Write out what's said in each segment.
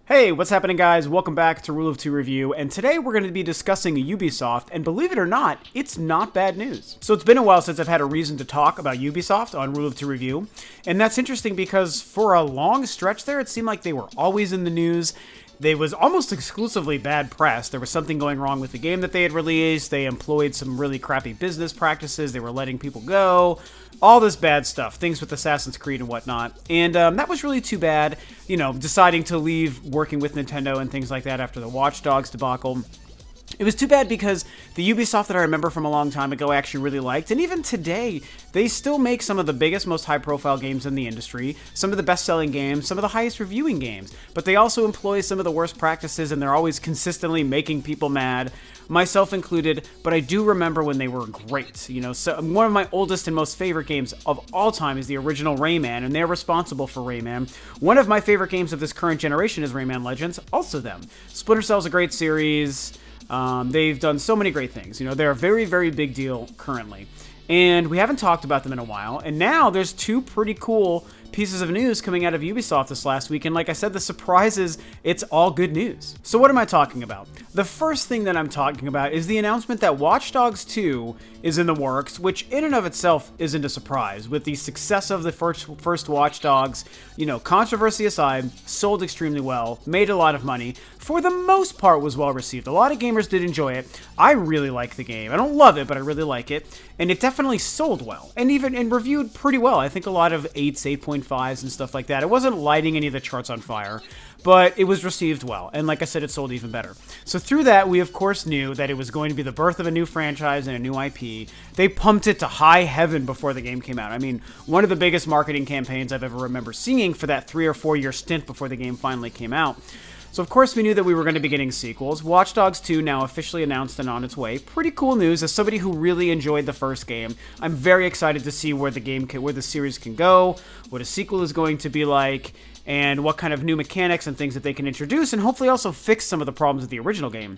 Hey, what's happening, guys? Welcome back to Rule of Two Review, and today we're going to be discussing Ubisoft, and believe it or not, it's not bad news. So it's been a while since I've had a reason to talk about Ubisoft on Rule of Two Review, and that's interesting because for a long stretch there, it seemed like they were always in the news. They was almost exclusively bad press. There was something going wrong with the game that they had released. They employed some really crappy business practices. They were letting people go. All this bad stuff. Things with Assassin's Creed and whatnot. And that was really too bad. You know, deciding to leave working with Nintendo and things like that after the Watch Dogs debacle. It was too bad because the Ubisoft that I remember from a long time ago I actually really liked, and even today, they still make some of the biggest, most high-profile games in the industry, some of the best-selling games, some of the highest-reviewing games, but they also employ some of the worst practices, and they're always consistently making people mad, myself included, but I do remember when they were great. You know, so one of my oldest and most favorite games of all time is the original Rayman, and they're responsible for Rayman. One of my favorite games of this current generation is Rayman Legends, also them. Splinter Cell's a great series. They've done so many great things. You know, they're a very, very big deal currently. And we haven't talked about them in a while. And now there's two pretty cool pieces of news coming out of Ubisoft this last week. And like I said, the surprise is it's all good news. So what am I talking about? The first thing that I'm talking about is the announcement that Watch Dogs 2 is in the works, which in and of itself isn't a surprise. With the success of the first Watch Dogs, you know, controversy aside, sold extremely well, made a lot of money. For the most part, was well received. A lot of gamers did enjoy it. I really like the game. I don't love it, but I really like it. And it definitely sold well, and even reviewed pretty well. I think a lot of 8s, 8.5s, and stuff like that. It wasn't lighting any of the charts on fire, but it was received well. And like I said, it sold even better. So through that, we of course knew that it was going to be the birth of a new franchise and a new IP. They pumped it to high heaven before the game came out. I mean, one of the biggest marketing campaigns I've ever remember seeing for that 3 or 4 year stint before the game finally came out. So of course we knew that we were going to be getting sequels. Watch Dogs 2 now officially announced and on its way. Pretty cool news. As somebody who really enjoyed the first game, I'm very excited to see where the series can go, what a sequel is going to be like, and what kind of new mechanics and things that they can introduce, and hopefully also fix some of the problems of the original game.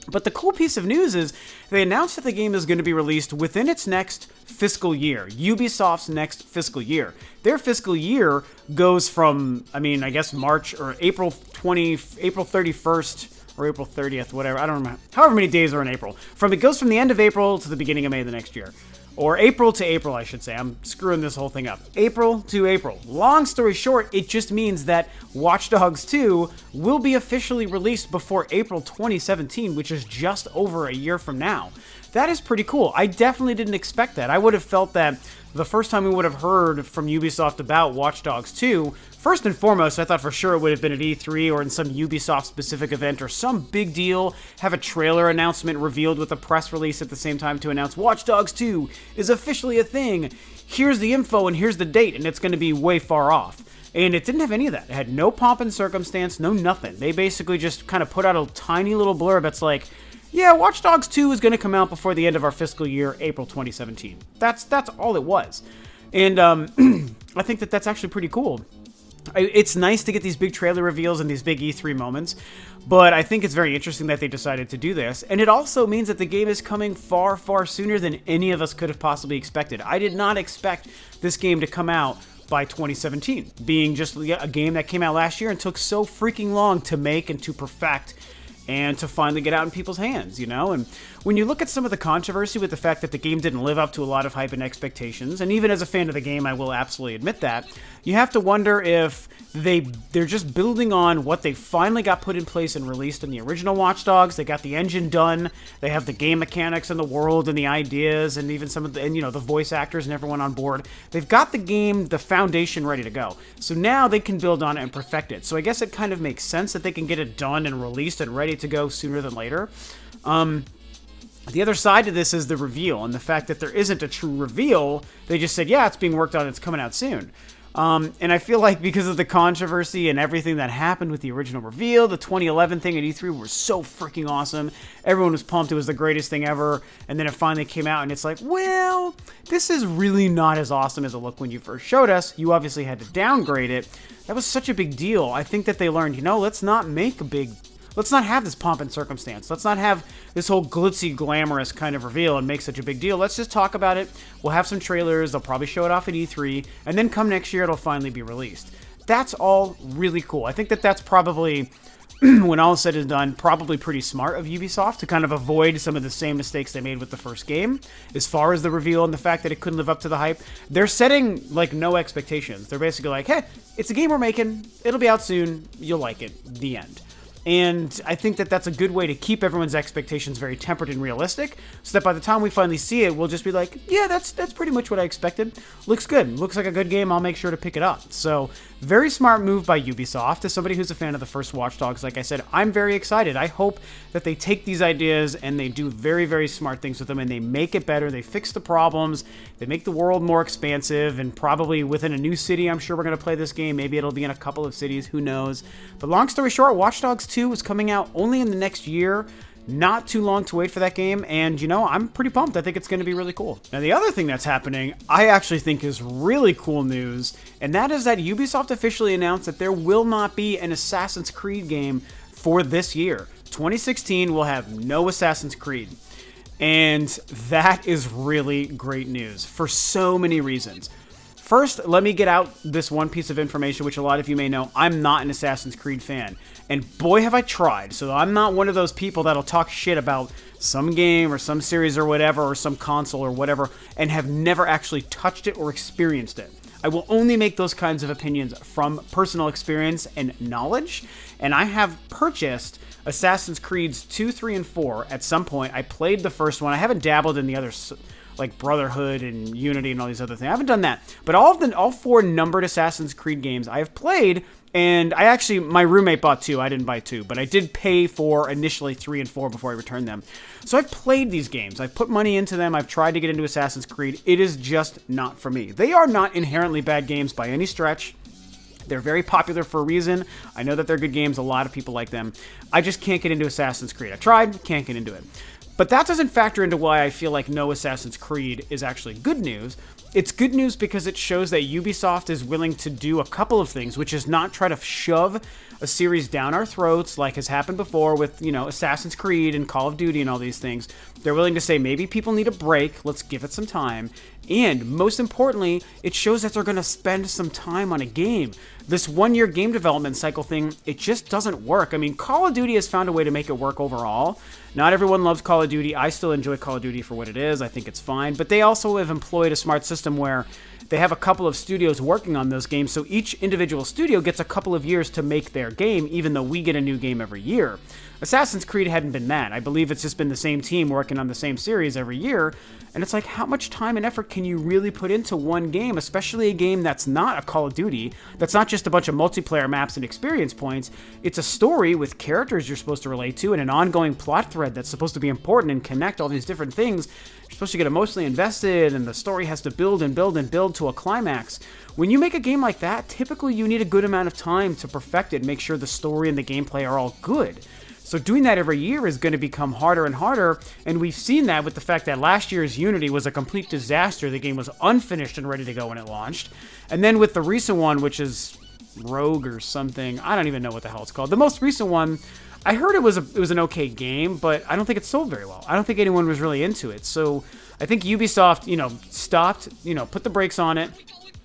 But the cool piece of news is they announced that the game is going to be released within its next fiscal year, Ubisoft's next fiscal year. Their fiscal year goes from, I guess March or April 31st or April 30th, whatever, I don't remember, however many days are in April. It goes from the end of April to the beginning of May the next year. Or April to April, I should say. I'm screwing this whole thing up. April to April. Long story short, it just means that Watch Dogs 2 will be officially released before April 2017, which is just over a year from now. That is pretty cool. I definitely didn't expect that. I would have felt that the first time we would have heard from Ubisoft about Watch Dogs 2, first and foremost, I thought for sure it would have been at E3 or in some Ubisoft-specific event or some big deal, have a trailer announcement revealed with a press release at the same time to announce Watch Dogs 2 is officially a thing. Here's the info and here's the date, and it's going to be way far off. And it didn't have any of that. It had no pomp and circumstance, no nothing. They basically just kind of put out a tiny little blurb that's like, yeah, Watch Dogs 2 is going to come out before the end of our fiscal year, April 2017. That's all it was. And I think that that's actually pretty cool. It's nice to get these big trailer reveals and these big E3 moments, but I think it's very interesting that they decided to do this. And it also means that the game is coming far, far sooner than any of us could have possibly expected. I did not expect this game to come out by 2017, being just a game that came out last year and took so freaking long to make and to perfect and to finally get out in people's hands, you know? And when you look at some of the controversy with the fact that the game didn't live up to a lot of hype and expectations, and even as a fan of the game, I will absolutely admit that, you have to wonder if they're just building on what they finally got put in place and released in the original Watch Dogs. They got the engine done, they have the game mechanics and the world and the ideas, and even some of the voice actors and everyone on board. They've got the game, the foundation ready to go. So now they can build on it and perfect it. So I guess it kind of makes sense that they can get it done and released and ready to go sooner than later. The other side to this is the reveal, and the fact that there isn't a true reveal. They just said, yeah, it's being worked on, it's coming out soon. And I feel like because of the controversy and everything that happened with the original reveal, the 2011 thing at E3 was so freaking awesome. Everyone was pumped. It was the greatest thing ever. And then it finally came out and it's like, well, this is really not as awesome as it looked when you first showed us. You obviously had to downgrade it. That was such a big deal. I think that they learned, let's not have this pomp and circumstance. Let's not have this whole glitzy, glamorous kind of reveal and make such a big deal. Let's just talk about it. We'll have some trailers. They'll probably show it off at E3. And then come next year, it'll finally be released. that's all really cool. I think that that's probably, when all is said and done, probably pretty smart of Ubisoft to kind of avoid some of the same mistakes they made with the first game. As far as the reveal and the fact that it couldn't live up to the hype, they're setting, like, no expectations. They're basically like, hey, it's a game we're making. It'll be out soon. You'll like it. The end. And I think that that's a good way to keep everyone's expectations very tempered and realistic, so that by the time we finally see it, we'll just be like, yeah, that's pretty much what I expected. Looks good. Looks like a good game. I'll make sure to pick it up. So, very smart move by Ubisoft. As somebody who's a fan of the first Watch Dogs, like I said, I'm very excited. I hope that they take these ideas and they do very, very smart things with them, and they make it better. They fix the problems. They make the world more expansive, and probably within a new city, I'm sure we're going to play this game. Maybe it'll be in a couple of cities. Who knows? But long story short, Watch Dogs 2 is coming out only in the next year. Not too long to wait for that game, and you know, I'm pretty pumped. I think it's going to be really cool. Now, the other thing that's happening, I actually think is really cool news, and that is that Ubisoft officially announced that there will not be an Assassin's Creed game for this year. 2016 will have no Assassin's Creed. And that is really great news for so many reasons. First, let me get out this one piece of information, which a lot of you may know. I'm not an Assassin's Creed fan. And boy, have I tried. So I'm not one of those people that'll talk shit about some game or some series or whatever, or some console or whatever, and have never actually touched it or experienced it. I will only make those kinds of opinions from personal experience and knowledge. And I have purchased Assassin's Creeds 2, 3, and 4 at some point. I played the first one. I haven't dabbled in the others, like Brotherhood and Unity and all these other things. I haven't done that. But all 4 numbered Assassin's Creed games I have played, and my roommate bought 2. I didn't buy 2, but I did pay for initially 3 and 4 before I returned them. So I've played these games. I've put money into them. I've tried to get into Assassin's Creed. It is just not for me. They are not inherently bad games by any stretch. They're very popular for a reason. I know that they're good games. A lot of people like them. I just can't get into Assassin's Creed. I tried, can't get into it. But that doesn't factor into why I feel like no Assassin's Creed is actually good news. It's good news because it shows that Ubisoft is willing to do a couple of things, which is not try to shove a series down our throats like has happened before with, Assassin's Creed and Call of Duty and all these things. They're willing to say, maybe people need a break, let's give it some time. And most importantly, it shows that they're going to spend some time on a game. This one-year game development cycle thing, it just doesn't work. I mean, Call of Duty has found a way to make it work overall. Not everyone loves Call of Duty. I still enjoy Call of Duty for what it is. I think it's fine. But they also have employed a smart system where they have a couple of studios working on those games, so each individual studio gets a couple of years to make their game, even though we get a new game every year. Assassin's Creed hadn't been that. I believe it's just been the same team working on the same series every year, and it's like, how much time and effort can you really put into one game, especially a game that's not a Call of Duty, that's not just a bunch of multiplayer maps and experience points. It's a story with characters you're supposed to relate to and an ongoing plot thread that's supposed to be important and connect all these different things. You're supposed to get emotionally invested, and the story has to build and build and build to a climax. When you make a game like that, typically you need a good amount of time to perfect it and make sure the story and the gameplay are all good. So doing that every year is going to become harder and harder, and we've seen that with the fact that last year's Unity was a complete disaster. The game was unfinished and ready to go when it launched. And then with the recent one, which is Rogue or something, I don't even know what the hell it's called. The most recent one, I heard it was an okay game, but I don't think it sold very well. I don't think anyone was really into it. So I think Ubisoft, stopped, put the brakes on it.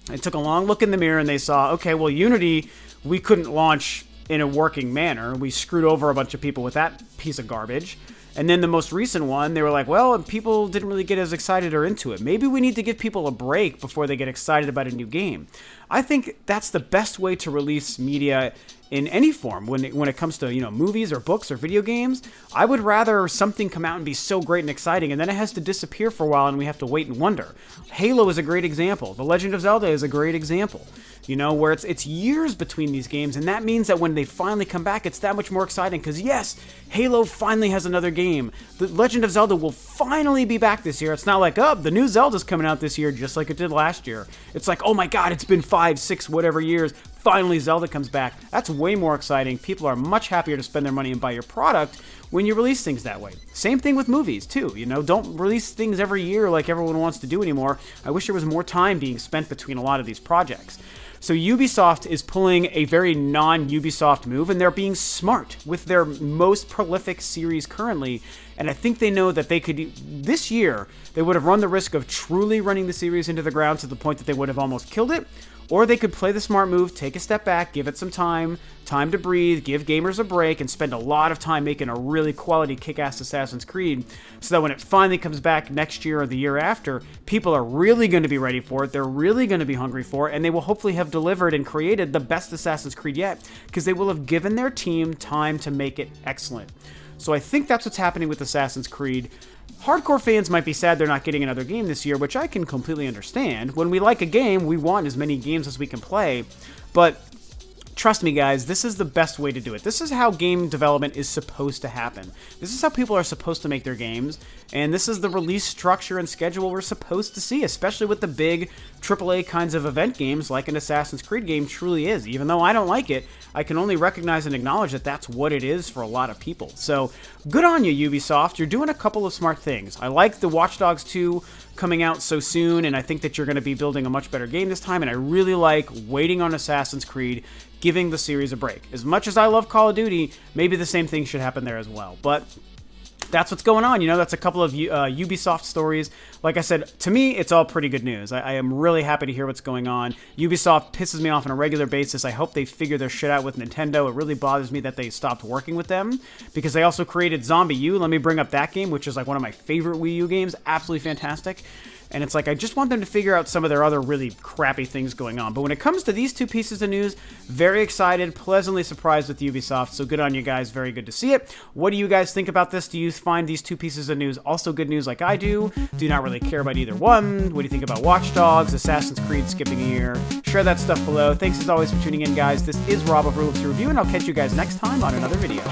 They took a long look in the mirror and they saw, okay, well, Unity, we couldn't launch in a working manner. We screwed over a bunch of people with that piece of garbage. And then the most recent one, they were like, well, people didn't really get as excited or into it. Maybe we need to give people a break before they get excited about a new game. I think that's the best way to release media in any form when it comes to, movies or books or video games. I would rather something come out and be so great and exciting, and then it has to disappear for a while and we have to wait and wonder. Halo is a great example. The Legend of Zelda is a great example. Where it's years between these games, and that means that when they finally come back, it's that much more exciting, because yes, Halo finally has another game. The Legend of Zelda will finally be back this year. It's not like, oh, the new Zelda's coming out this year, just like it did last year. It's like, oh my god, it's been 5, 6, whatever years, finally Zelda comes back. That's way more exciting. People are much happier to spend their money and buy your product when you release things that way. Same thing with movies, too. Don't release things every year like everyone wants to do anymore. I wish there was more time being spent between a lot of these projects. So Ubisoft is pulling a very non-Ubisoft move, and they're being smart with their most prolific series currently. And I think they know that they could, this year, they would have run the risk of truly running the series into the ground to the point that they would have almost killed it, Or they could play the smart move, take a step back, give it some time to breathe, give gamers a break, and spend a lot of time making a really quality kick-ass Assassin's Creed, so that when it finally comes back next year or the year after, people are really going to be ready for it, they're really going to be hungry for it, and they will hopefully have delivered and created the best Assassin's Creed yet, because they will have given their team time to make it excellent. So I think that's what's happening with Assassin's Creed. Hardcore fans might be sad they're not getting another game this year, which I can completely understand. When we like a game, we want as many games as we can play, but trust me, guys, this is the best way to do it. This is how game development is supposed to happen. This is how people are supposed to make their games, and this is the release structure and schedule we're supposed to see, especially with the big AAA kinds of event games like an Assassin's Creed game truly is. Even though I don't like it, I can only recognize and acknowledge that that's what it is for a lot of people. So, good on you, Ubisoft. You're doing a couple of smart things. I like the Watch Dogs 2 coming out so soon, and I think that you're going to be building a much better game this time, and I really like waiting on Assassin's Creed, giving the series a break. As much as I love Call of Duty, maybe the same thing should happen there as well. But that's what's going on. You know, that's a couple of Ubisoft stories. Like I said, to me, it's all pretty good news. I am really happy to hear what's going on. Ubisoft pisses me off on a regular basis. I hope they figure their shit out with Nintendo. It really bothers me that they stopped working with them, because they also created Zombie U. Let me bring up that game, which is like one of my favorite Wii U games. Absolutely fantastic. And it's like, I just want them to figure out some of their other really crappy things going on. But when it comes to these two pieces of news, very excited, pleasantly surprised with Ubisoft. So good on you guys. Very good to see it. What do you guys think about this? Do you find these two pieces of news also good news like I do? Do you not really care about either one? What do you think about Watch Dogs, Assassin's Creed skipping a year? Share that stuff below. Thanks as always for tuning in, guys. This is Rob of Rule of Two Review, and I'll catch you guys next time on another video.